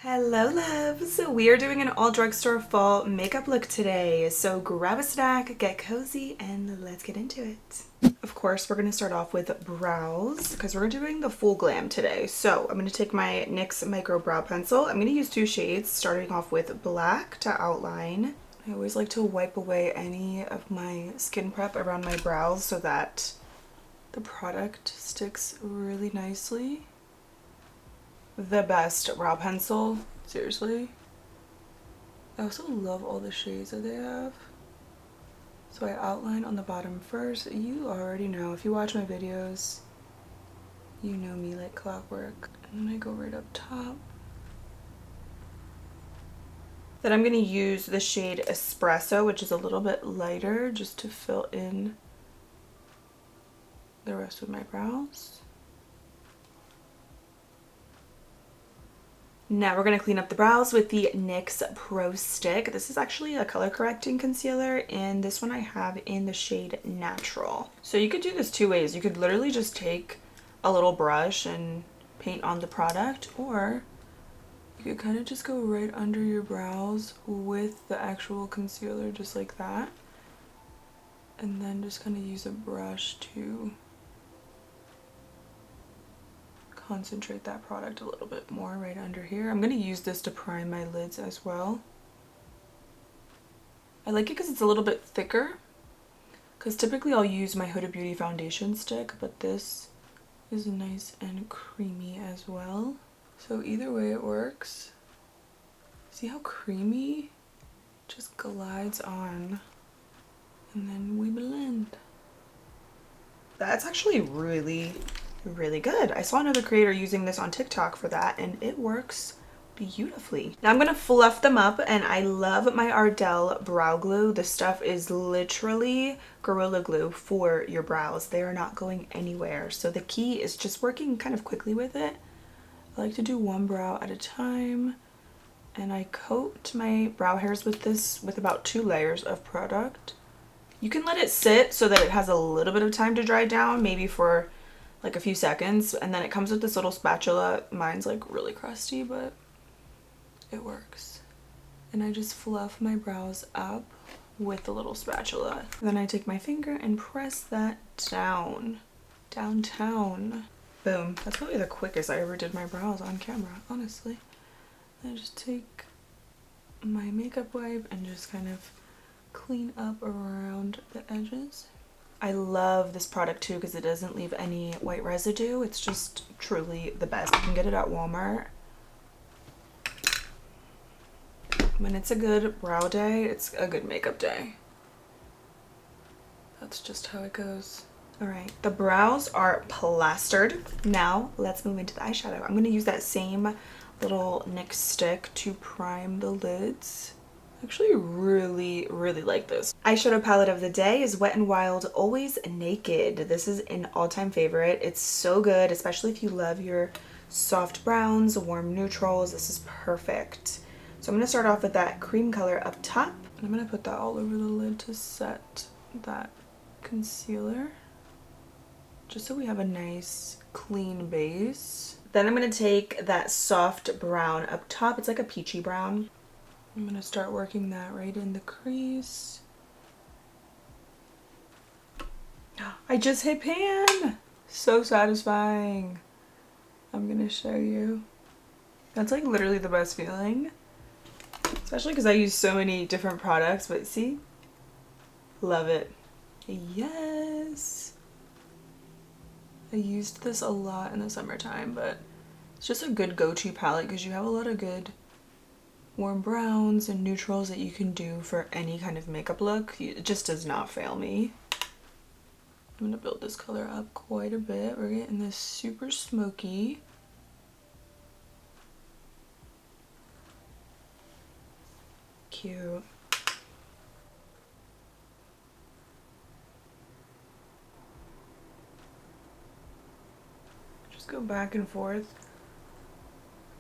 Hello loves! We are doing an all drugstore fall makeup look today, so grab a snack, get cozy, and let's get into it. Of course, we're going to start off with brows because we're doing the full glam today. So I'm going to take my NYX Micro Brow Pencil. I'm going to use two shades, starting off with black to outline. I always like to wipe away any of my skin prep around my brows so that the product sticks really nicely. The best brow pencil, seriously. I also love all the shades that they have. So I outline on the bottom first. You already know, if you watch my videos, you know me like clockwork. And then I go right up top. Then I'm going to use the shade Espresso, which is a little bit lighter, just to fill in the rest of my brows. Now we're going to clean up the brows with the NYX Pro Stick. This is actually a color correcting concealer, and this one I have in the shade Natural. So you could do this two ways. You could literally just take a little brush and paint on the product, or you could kind of just go right under your brows with the actual concealer, just like that. And then just kind of use a brush to concentrate that product a little bit more right under here. I'm going to use this to prime my lids as well. I like it because it's a little bit thicker, because typically I'll use my Huda Beauty foundation stick, but this is nice and creamy as well. So either way it works. See how creamy? Just glides on, and then we blend. That's actually really good. I saw another creator using this on TikTok for that, and it works beautifully. Now I'm gonna fluff them up, and I love my Ardell brow glue. This stuff is literally Gorilla Glue for your brows. They are not going anywhere. So the key is just working kind of quickly with it. I like to do one brow at a time, and I coat my brow hairs with this with about 2 layers of product. You can let it sit so that it has a little bit of time to dry down, maybe for like a few seconds, and then it comes with this little spatula. Mine's like really crusty, but it works. And I just fluff my brows up with the little spatula. Then I take my finger and press that down, downtown. Boom. That's probably the quickest I ever did my brows on camera, honestly. I just take my makeup wipe and just kind of clean up around the edges. I love this product too because it doesn't leave any white residue. It's just truly the best. You can get it at Walmart. When it's a good brow day, it's a good makeup day. That's just how it goes. Alright, the brows are plastered. Now let's move into the eyeshadow. I'm going to use that same little NYX stick to prime the lids. Actually really like this. Eyeshadow palette of the day is Wet n Wild Always Naked. This is an all-time favorite. It's so good, especially if you love your soft browns, warm neutrals. This is perfect. So I'm going to start off with that cream color up top. I'm going to put that all over the lid to set that concealer, just so we have a nice clean base. Then I'm going to take that soft brown up top. It's like a peachy brown. I'm going to start working that right in the crease. I just hit pan! So satisfying. I'm going to show you. That's like literally the best feeling. Especially because I use so many different products, but see? Love it. Yes! I used this a lot in the summertime, but it's just a good go-to palette because you have a lot of good warm browns and neutrals that you can do for any kind of makeup look. It just does not fail me. I'm gonna build this color up quite a bit. We're getting this super smoky. Cute. Just go back and forth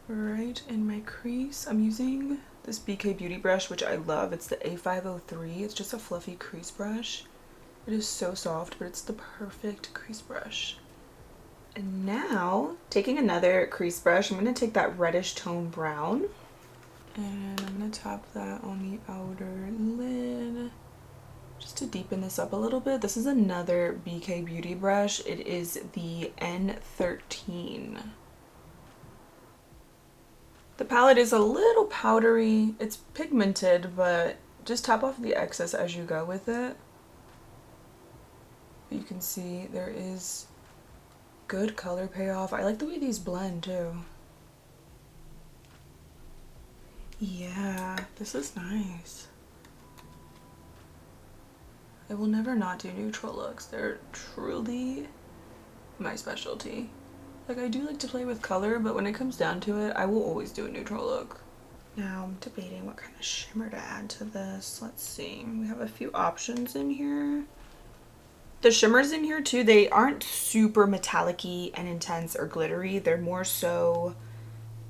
right in my crease. I'm using this BK Beauty brush, which I love. It's the A503. It's just a fluffy crease brush. It is so soft, but it's the perfect crease brush. And now, taking another crease brush, I'm going to take that reddish tone brown. And I'm going to tap that on the outer lid just to deepen this up a little bit. This is another BK Beauty brush. It is the N13. The palette is a little powdery. It's pigmented, but just tap off the excess as you go with it. You can see there is good color payoff. I like the way these blend too. Yeah, this is nice. I will never not do neutral looks. They're truly my specialty. Like, I do like to play with color, but when it comes down to it, I will always do a neutral look. Now I'm debating what kind of shimmer to add to this. Let's see. We have a few options in here. The shimmers in here too, they aren't super metallic-y and intense or glittery. They're more so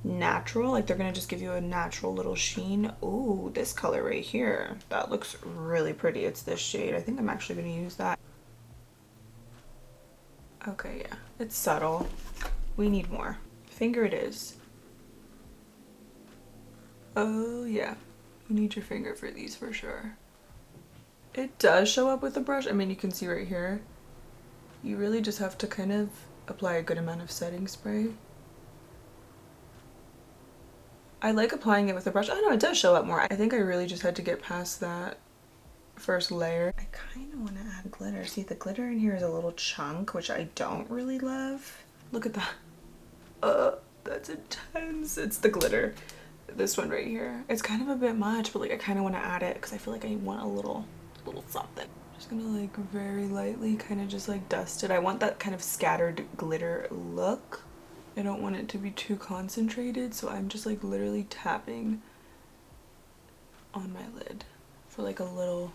natural. Like, they're gonna just give you a natural little sheen. Ooh, this color right here. That looks really pretty. It's this shade. I think I'm actually gonna use that. Okay, yeah. It's subtle. We need more. Finger it is. Oh yeah. You need your finger for these for sure. It does show up with the brush. I mean, you can see right here. You really just have to kind of apply a good amount of setting spray. I like applying it with a brush. I know it does show up more. I think I really just had to get past that first layer. I kind of want to add glitter. See, the glitter in here is a little chunk, which I don't really love. Look at that. That's intense. It's the glitter. This one right here. It's kind of a bit much, but like I kind of want to add it because I feel like I want a little something. Just gonna like very lightly kind of just like dust it. I want that kind of scattered glitter look. I don't want it to be too concentrated, so I'm just like literally tapping on my lid for like a little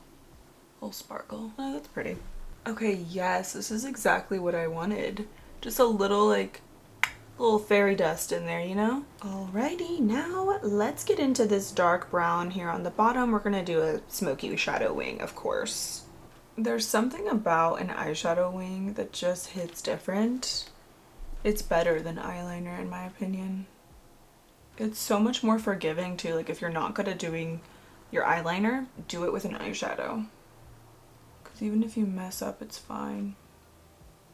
sparkle. Oh, that's pretty. Okay, yes, this is exactly what I wanted. Just a little fairy dust in there, you know? Alrighty, now let's get into this dark brown here on the bottom. We're gonna do a smoky shadow wing, of course. There's something about an eyeshadow wing that just hits different. It's better than eyeliner in my opinion. It's so much more forgiving too. Like, if you're not good at doing your eyeliner, do it with an eyeshadow. Because even if you mess up, it's fine.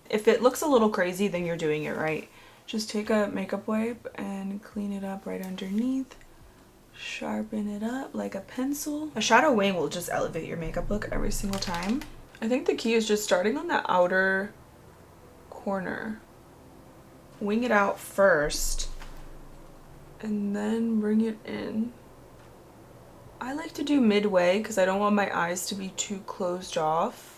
If it looks a little crazy, then you're doing it right. Just take a makeup wipe and clean it up right underneath. Sharpen it up like a pencil. A shadow wing will just elevate your makeup look every single time. I think the key is just starting on the outer corner. Wing it out first and then bring it in. I like to do midway because I don't want my eyes to be too closed off.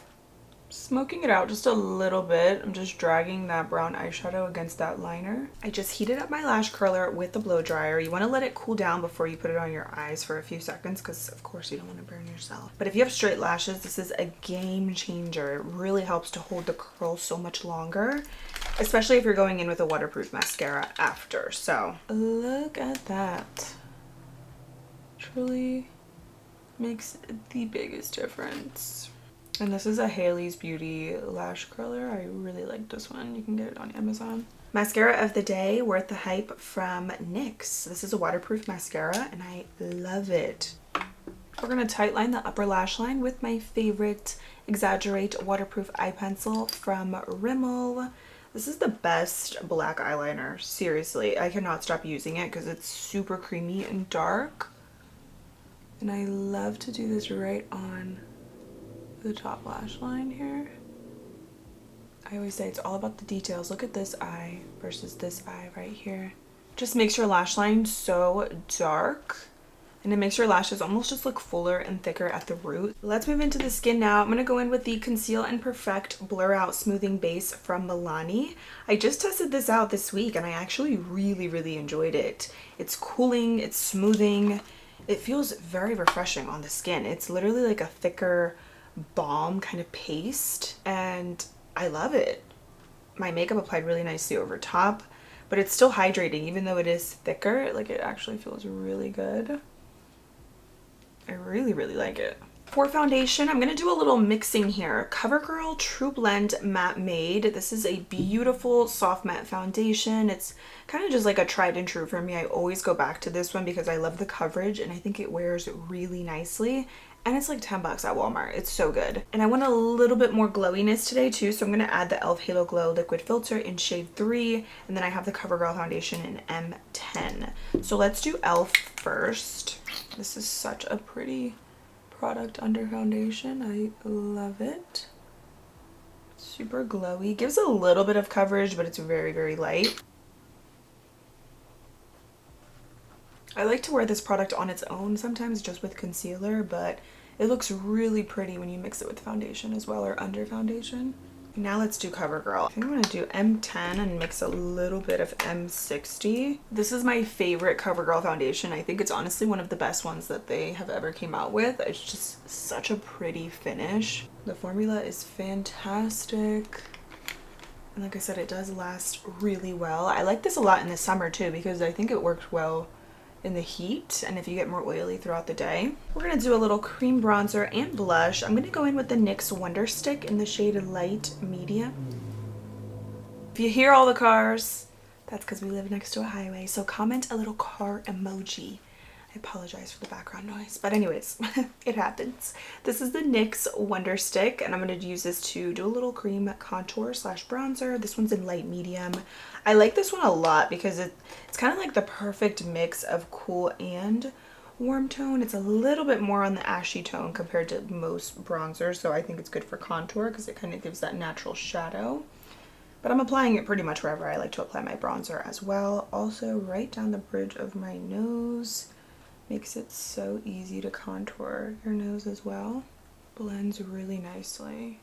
Smoking it out just a little bit. I'm just dragging that brown eyeshadow against that liner. I just heated up my lash curler with the blow dryer. You want to let it cool down before you put it on your eyes for a few seconds because of course you don't want to burn yourself. But if you have straight lashes, this is a game changer. It really helps to hold the curl so much longer, especially if you're going in with a waterproof mascara after. So look at that. Truly makes the biggest difference. And this is a Hailey's Beauty lash curler. I really like this one. You can get it on Amazon. Mascara of the day, Worth the Hype from NYX. This is a waterproof mascara and I love it. We're going to tightline the upper lash line with my favorite Exaggerate waterproof eye pencil from Rimmel. This is the best black eyeliner. Seriously, I cannot stop using it because it's super creamy and dark. And I love to do this right on the top lash line here. I always say it's all about the details. Look at this eye versus this eye right here. Just makes your lash line so dark and it makes your lashes almost just look fuller and thicker at the root. Let's move into the skin now. I'm going to go in with the Conceal and Perfect Blur Out Smoothing Base from Milani. I just tested this out this week and I actually really enjoyed it. It's cooling, it's smoothing. It feels very refreshing on the skin. It's literally like a thicker balm kind of paste and I love it. My makeup applied really nicely over top, but it's still hydrating even though it is thicker. Like, it actually feels really good. I really like it. For foundation, I'm going to do a little mixing here. CoverGirl True Blend Matte Made. This is a beautiful soft matte foundation. It's kind of just like a tried and true for me. I always go back to this one because I love the coverage and I think it wears really nicely. And it's like 10 bucks at Walmart. It's so good. And I want a little bit more glowiness today too, so I'm going to add the e.l.f. Halo Glow Liquid Filter in shade 3. And then I have the CoverGirl foundation in M10. So let's do e.l.f. first. This is such a pretty product under foundation. I love it. Super glowy. Gives a little bit of coverage, but it's very, very light. I like to wear this product on its own sometimes just with concealer, but it looks really pretty when you mix it with foundation as well, or under foundation. Now let's do CoverGirl. I think I'm going to do M10 and mix a little bit of M60. This is my favorite CoverGirl foundation. I think it's honestly one of the best ones that they have ever came out with. It's just such a pretty finish. The formula is fantastic. And like I said, it does last really well. I like this a lot in the summer too because I think it works well in the heat and if you get more oily throughout the day. We're going to do a little cream bronzer and blush. I'm going to go in with the NYX Wonder Stick in the shade Light Medium. If you hear all the cars, that's because we live next to a highway, so comment a little car emoji. I apologize for the background noise, but anyways, it happens. This is the NYX Wonder Stick, and I'm going to use this to do a little cream contour slash bronzer. This one's in light medium. I like this one a lot because it's kind of like the perfect mix of cool and warm tone. It's a little bit more on the ashy tone compared to most bronzers, so I think it's good for contour because it kind of gives that natural shadow. But I'm applying it pretty much wherever I like to apply my bronzer as well. Also right down the bridge of my nose. Makes it so easy to contour your nose as well. Blends really nicely.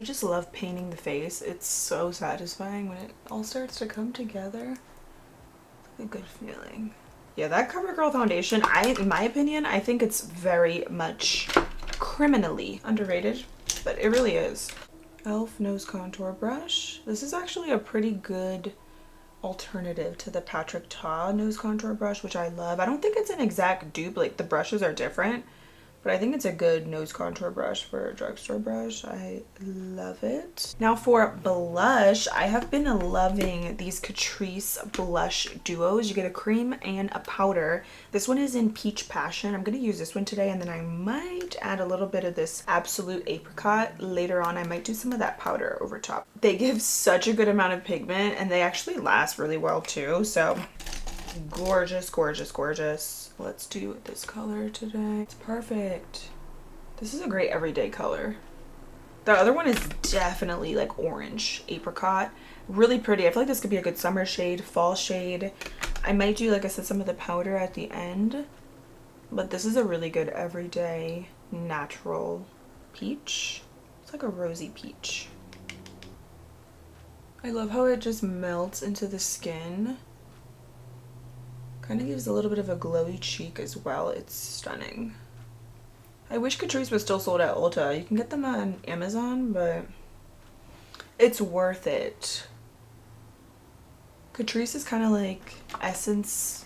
I just love painting the face. It's so satisfying when it all starts to come together. It's a good feeling. Yeah, that CoverGirl foundation, in my opinion, I think it's very much criminally underrated, but it really is. e.l.f. Nose Contour Brush. This is actually a pretty good alternative to the Patrick Ta Nose Contour Brush, which I love. I don't think it's an exact dupe, like the brushes are different, but I think it's a good nose contour brush for a drugstore brush. I love it. Now for blush, I have been loving these Catrice blush duos. You get a cream and a powder. This one is in Peach Passion. I'm going to use this one today, and then I might add a little bit of this Absolute Apricot later on. I might do some of that powder over top. They give such a good amount of pigment, and they actually last really well too. So gorgeous, gorgeous, gorgeous. Let's do this color today. It's perfect. This is a great everyday color. The other one is definitely like orange apricot. Really pretty. I feel like this could be a good summer shade, fall shade. I might do, like I said, some of the powder at the end. But this is a really good everyday natural peach. It's like a rosy peach. I love how it just melts into the skin. Kind of gives a little bit of a glowy cheek as well. It's stunning. I wish Catrice was still sold at Ulta. You can get them on Amazon, but it's worth it. Catrice is kind of like Essence's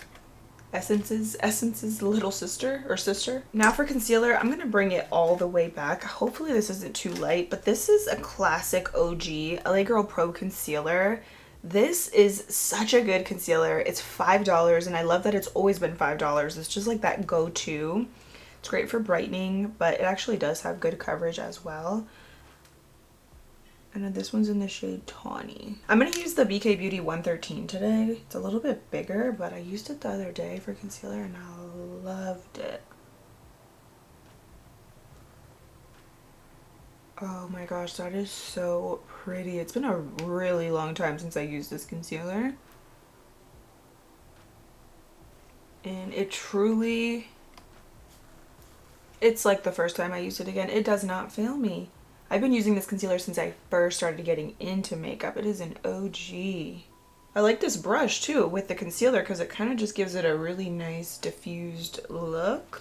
little sister or sister. Now for concealer, I'm going to bring it all the way back. Hopefully this isn't too light, but this is a classic OG LA Girl Pro Concealer. This is such a good concealer. It's $5, and I love that it's always been $5. It's just like that go-to. It's great for brightening, but it actually does have good coverage as well. And then this one's in the shade Tawny. I'm going to use the BK Beauty 113 today. It's a little bit bigger, but I used it the other day for concealer and I loved it. Oh my gosh, that is so pretty. It's been a really long time since I used this concealer. And it truly, it's like the first time I used it again. It does not fail me. I've been using this concealer since I first started getting into makeup. It is an OG. I like this brush too with the concealer because it kind of just gives it a really nice diffused look.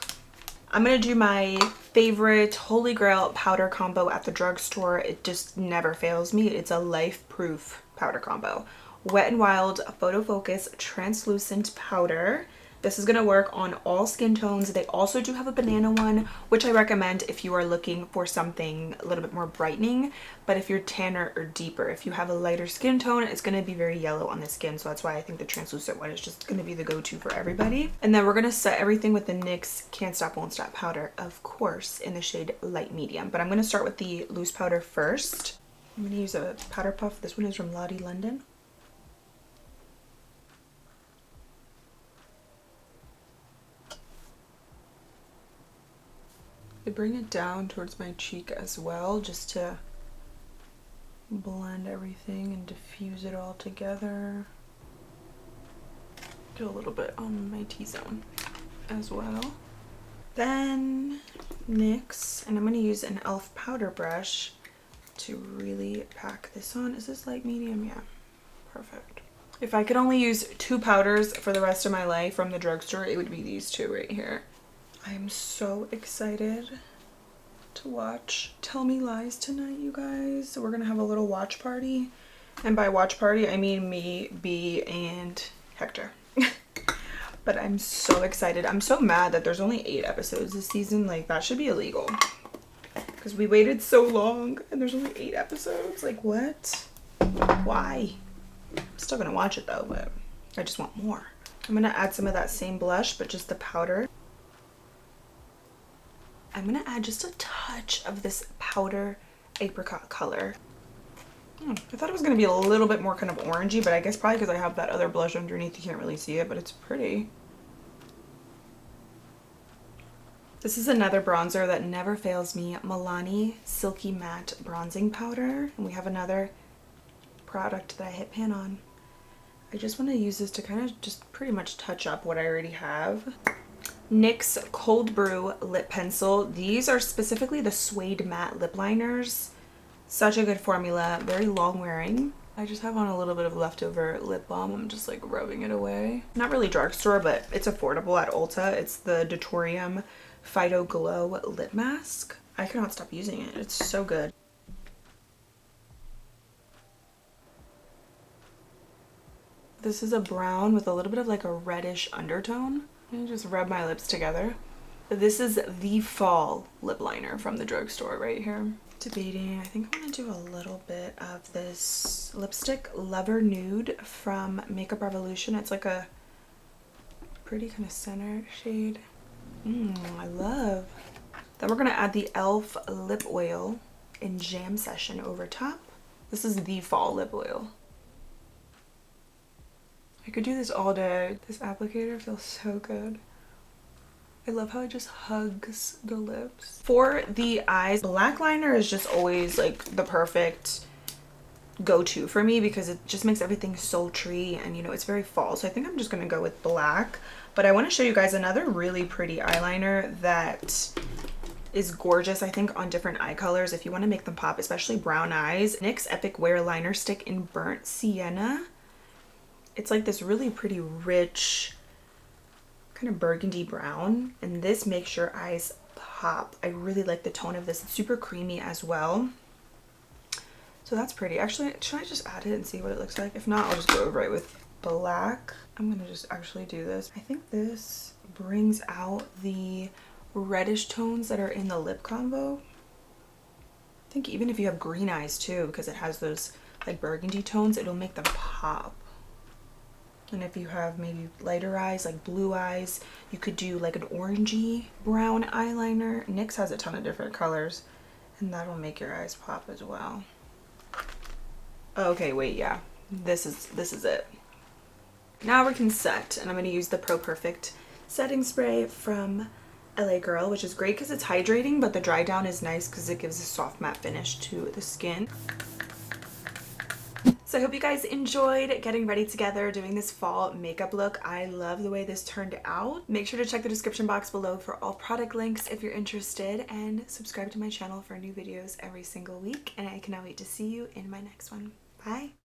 I'm going to do my favorite Holy Grail powder combo at the drugstore. It just never fails me. It's a life-proof powder combo. Wet n Wild Photo Focus Translucent Powder. This is going to work on all skin tones. They also do have a banana one, which I recommend if you are looking for something a little bit more brightening. But if you're tanner or deeper, if you have a lighter skin tone, it's going to be very yellow on the skin. So that's why I think the translucent one is just going to be the go-to for everybody. And then we're going to set everything with the NYX Can't Stop Won't Stop powder, of course, in the shade light medium. But I'm going to start with the loose powder first. I'm going to use a powder puff. This one is from Lottie London. I bring it down towards my cheek as well, just to blend everything and diffuse it all together. Do a little bit on my T-zone as well. Then NYX, and I'm going to use an e.l.f. powder brush to really pack this on. Is this light medium? Yeah, perfect. If I could only use 2 powders for the rest of my life from the drugstore, it would be these 2 right here. I'm so excited to watch Tell Me Lies tonight, you guys. So we're gonna have a little watch party. And by watch party, I mean me, B, and Hector. But I'm so excited. I'm so mad that there's only 8 episodes this season. Like, that should be illegal. Because we waited so long and there's only 8 episodes. Like, what? Why? I'm still gonna watch it though, but I just want more. I'm gonna add some of that same blush, but just the powder. I'm gonna add just a touch of this powder apricot color. I thought it was gonna be a little bit more kind of orangey, but I guess probably because I have that other blush underneath, you can't really see it, but it's pretty. This is another bronzer that never fails me, Milani Silky Matte Bronzing Powder. And we have another product that I hit pan on. I just want to use this to kind of just pretty much touch up what I already have. NYX Cold Brew Lip Pencil. These are specifically the Suede Matte Lip Liners. Such a good formula, very long wearing. I just have on a little bit of leftover lip balm. I'm just like rubbing it away. Not really drugstore, but it's affordable at Ulta. It's the Deuterium Phyto Glow Lip Mask. I cannot stop using it. It's so good. This is a brown with a little bit of like a reddish undertone. I just rub my lips together. This is the fall lip liner from the drugstore right here. Debating, I think I'm gonna do a little bit of this lipstick Lover Nude from Makeup Revolution. It's like a pretty kind of center shade. I love. Then we're gonna add the e.l.f. lip oil in Jam Session over top. This is the fall lip oil. I could do this all day. This applicator feels so good. I love how it just hugs the lips. For the eyes, black liner is just always like the perfect go-to for me because it just makes everything sultry and, you know, it's very fall. So I think I'm just gonna go with black. But I want to show you guys another really pretty eyeliner that is gorgeous, I think, on different eye colors if you want to make them pop, especially brown eyes. NYX Epic Wear Liner Stick in Burnt Sienna. It's like this really pretty rich kind of burgundy brown, and this makes your eyes pop. I really like the tone of this. It's super creamy as well. So that's pretty. Actually, should I just add it and see what it looks like? If not, I'll just go over it with black. I'm gonna just actually do this. I think this brings out the reddish tones that are in the lip combo. I think even if you have green eyes too, because it has those like burgundy tones, it'll make them pop. And if you have maybe lighter eyes, like blue eyes, you could do like an orangey brown eyeliner. NYX has a ton of different colors, and that'll make your eyes pop as well. Okay, wait, yeah, this is it. Now we can set, and I'm going to use the Pro Perfect setting spray from LA Girl, which is great because it's hydrating, but the dry down is nice because it gives a soft matte finish to the skin. So I hope you guys enjoyed getting ready together, doing this fall makeup look. I love the way this turned out. Make sure to check the description box below for all product links if you're interested, and subscribe to my channel for new videos every single week. And I cannot wait to see you in my next one. Bye!